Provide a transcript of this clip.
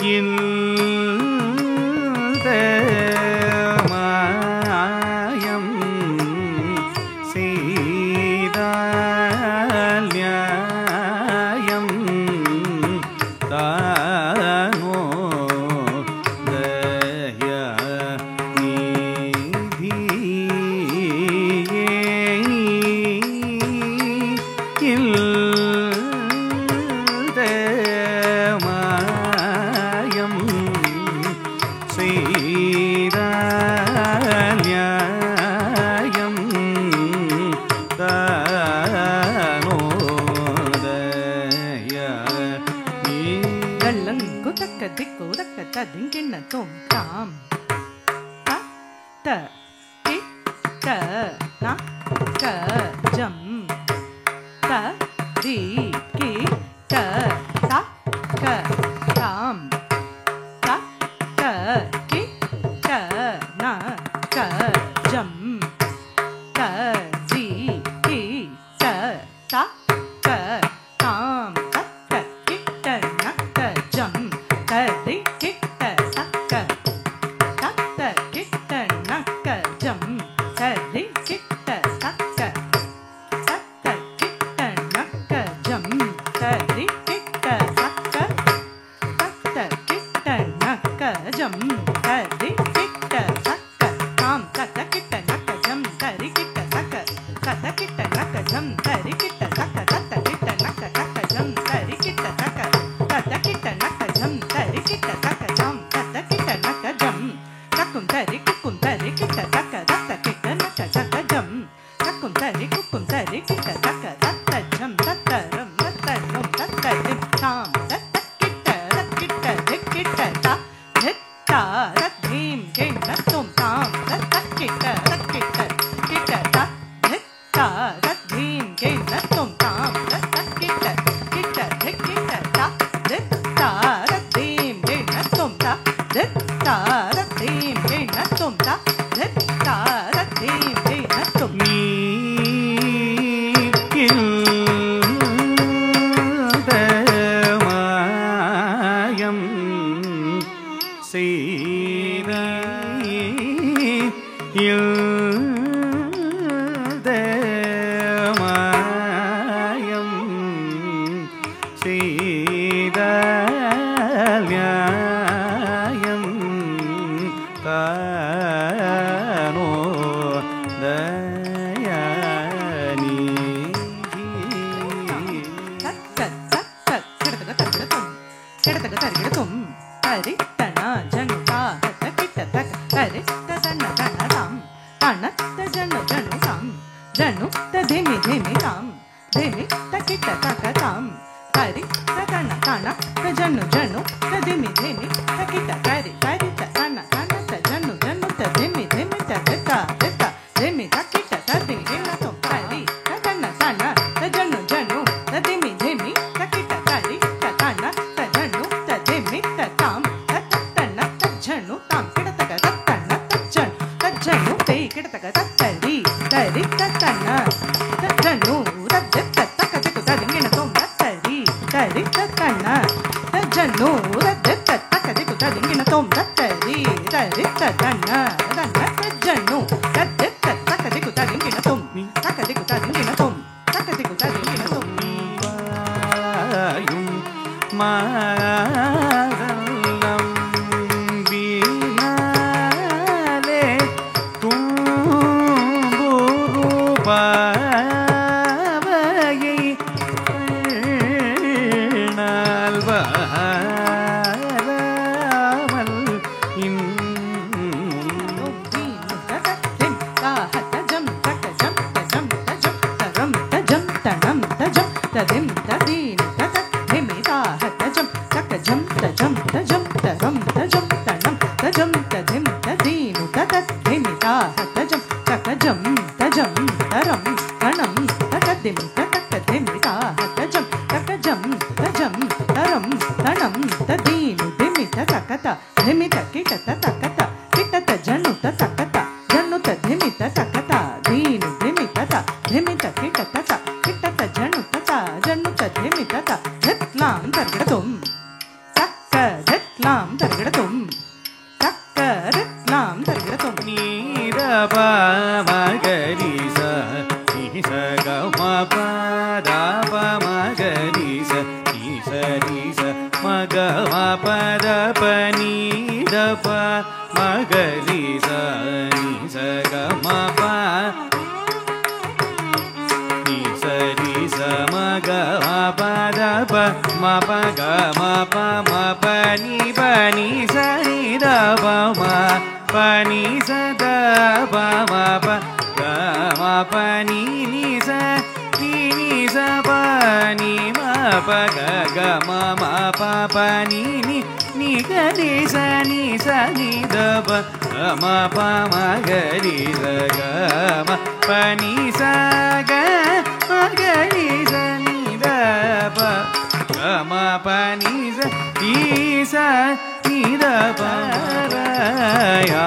धिमिता நாம் தருகிடத்தும் தக்கரத்லாம் தருகிடத்தும் நீத மகரிச நிச கம பதப மகரிச நிசரிச மகம பதப நீதப மகரிச நிச கம ப நிசரிச மகம பதப மப கம ப மப நீ பனி சரிதப ம பனி சத பம ப கம பனி நிச நீ ச பனி ம ப கம ம ப பனி நீ கரி ச நீ ச நீ த ப கம ப ம கரி ச கம பனி ச க ம கரி ச நீ த ப கம பனி ச நீ ச நீ த ப ர யா